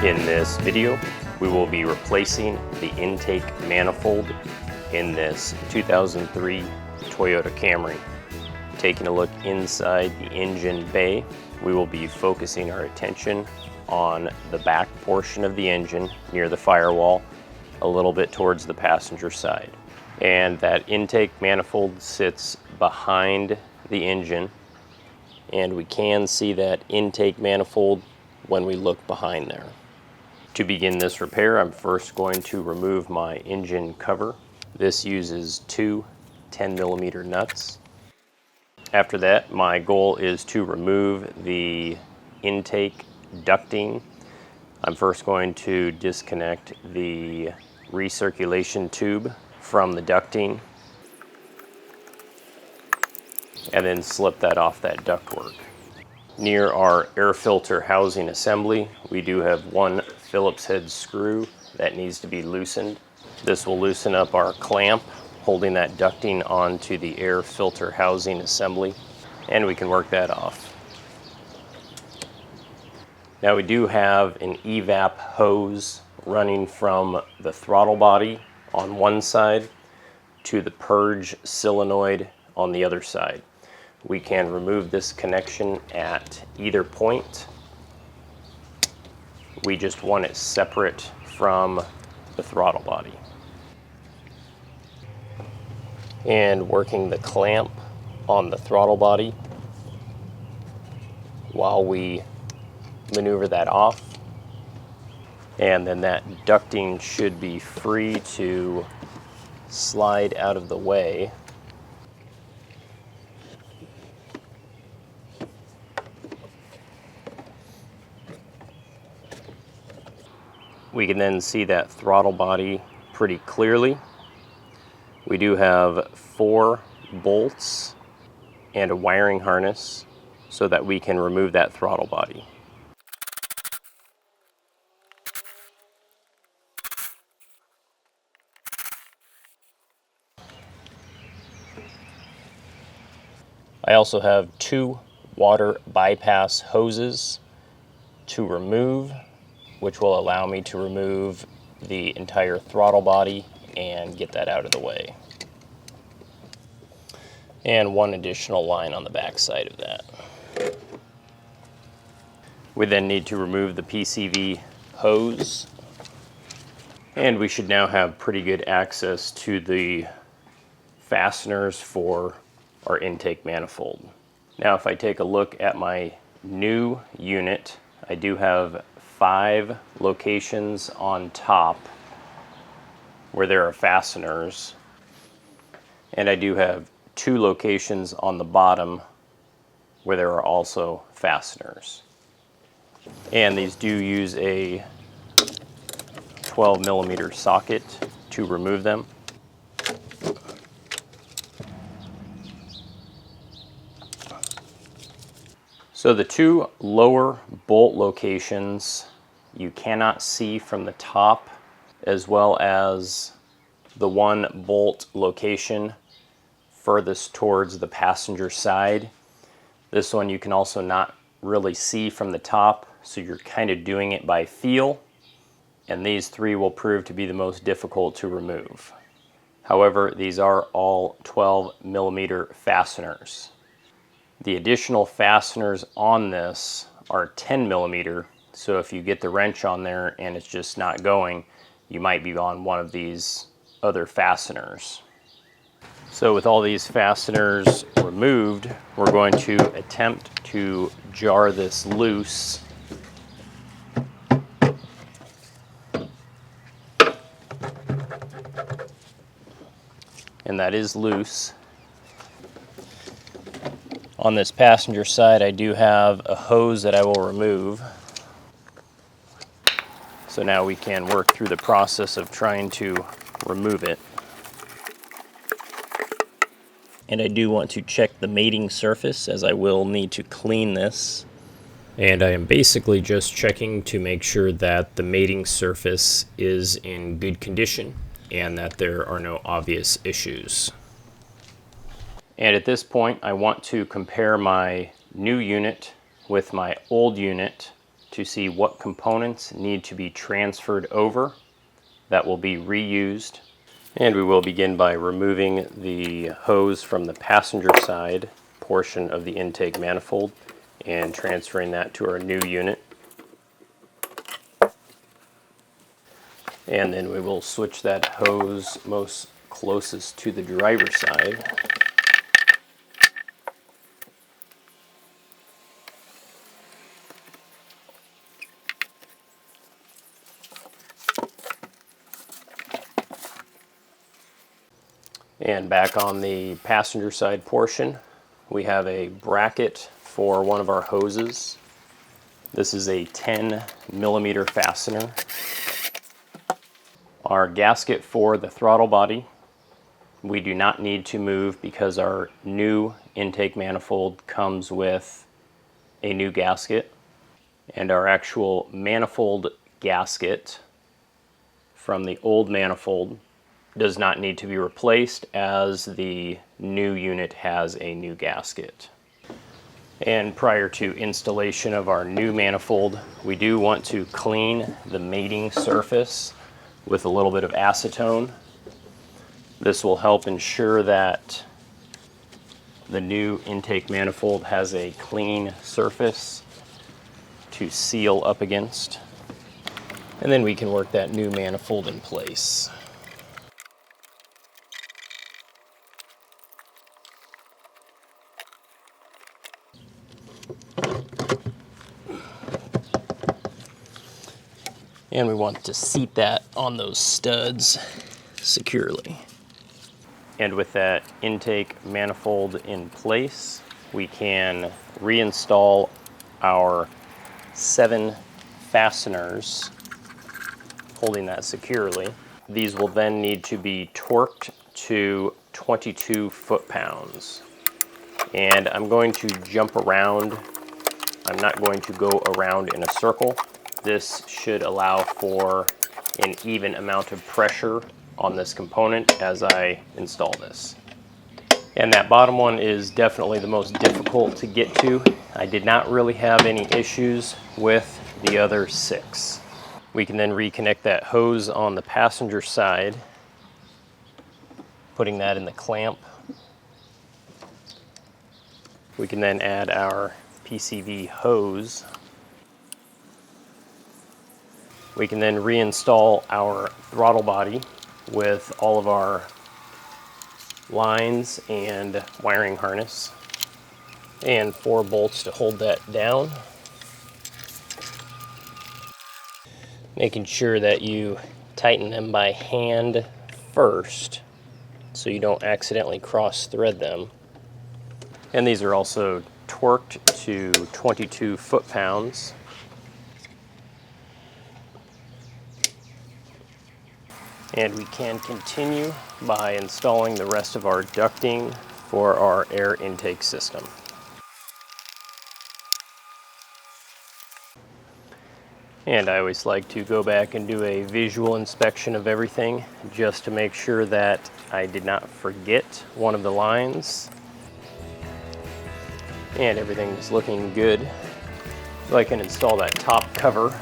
In this video, we will be replacing the intake manifold in this 2003 Toyota Camry. Taking a look inside the engine bay, we will be focusing our attention on the back portion of the engine near the firewall, a little bit towards the passenger side. And that intake manifold sits behind the engine, and we can see that intake manifold when we look behind there. To begin this repair, I'm first going to remove my engine cover. This uses two 10mm nuts. After that, my goal is to remove the intake ducting. I'm first going to disconnect the recirculation tube from the ducting and then slip that off that ductwork. Near our air filter housing assembly, we do have one Phillips head screw that needs to be loosened. This will loosen up our clamp holding that ducting onto the air filter housing assembly, and we can work that off. Now we do have an evap hose running from the throttle body on one side to the purge solenoid on the other side. We can remove this connection at either point. We just want it separate from the throttle body. And working the clamp on the throttle body while we maneuver that off. And then that ducting should be free to slide out of the way. We can then see that throttle body pretty clearly. We do have 4 bolts and a wiring harness so that we can remove that throttle body. I also have 2 water bypass hoses to remove, which will allow me to remove the entire throttle body and get that out of the way. And 1 additional line on the back side of that. We then need to remove the PCV hose, and we should now have pretty good access to the fasteners for our intake manifold. Now if I take a look at my new unit, I do have 5 locations on top where there are fasteners, and I do have 2 locations on the bottom where there are also fasteners. And these do use a 12mm socket to remove them. So the 2 lower bolt locations you cannot see from the top, as well as the 1 bolt location furthest towards the passenger side. This one you can also not really see from the top, so you're kind of doing it by feel. And these 3 will prove to be the most difficult to remove. However, these are all 12mm fasteners. The additional fasteners on this are 10mm, so if you get the wrench on there and it's just not going, you might be on one of these other fasteners. So with all these fasteners removed, we're going to attempt to jar this loose. And that is loose. On this passenger side, I do have a hose that I will remove. So now we can work through the process of trying to remove it. And I do want to check the mating surface, as I will need to clean this. And I am basically just checking to make sure that the mating surface is in good condition and that there are no obvious issues. And at this point, I want to compare my new unit with my old unit to see what components need to be transferred over that will be reused. And we will begin by removing the hose from the passenger side portion of the intake manifold and transferring that to our new unit. And then we will switch that hose most closest to the driver's side. And back on the passenger side portion, we have a bracket for one of our hoses. This is a 10mm fastener. Our gasket for the throttle body, we do not need to move because our new intake manifold comes with a new gasket. And our actual manifold gasket from the old manifold does not need to be replaced, as the new unit has a new gasket. And prior to installation of our new manifold, we do want to clean the mating surface with a little bit of acetone. This will help ensure that the new intake manifold has a clean surface to seal up against. And then we can work that new manifold in place. And we want to seat that on those studs securely. And with that intake manifold in place, we can reinstall our 7 fasteners holding that securely. These will then need to be torqued to 22 foot-pounds. And I'm going to jump around. I'm not going to go around in a circle. This should allow for an even amount of pressure on this component as I install this. And that bottom one is definitely the most difficult to get to. I did not really have any issues with the other 6. We can then reconnect that hose on the passenger side, putting that in the clamp. We can then add our PCV hose. We can then reinstall our throttle body with all of our lines and wiring harness, and 4 bolts to hold that down. Making sure that you tighten them by hand first so you don't accidentally cross thread them. And these are also torqued to 22 foot-pounds. And we can continue by installing the rest of our ducting for our air intake system. And I always like to go back and do a visual inspection of everything just to make sure that I did not forget one of the lines. And everything is looking good. So I can install that top cover.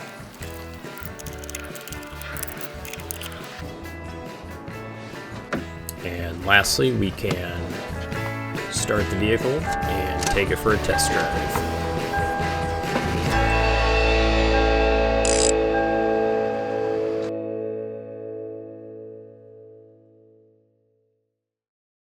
And lastly, we can start the vehicle and take it for a test drive.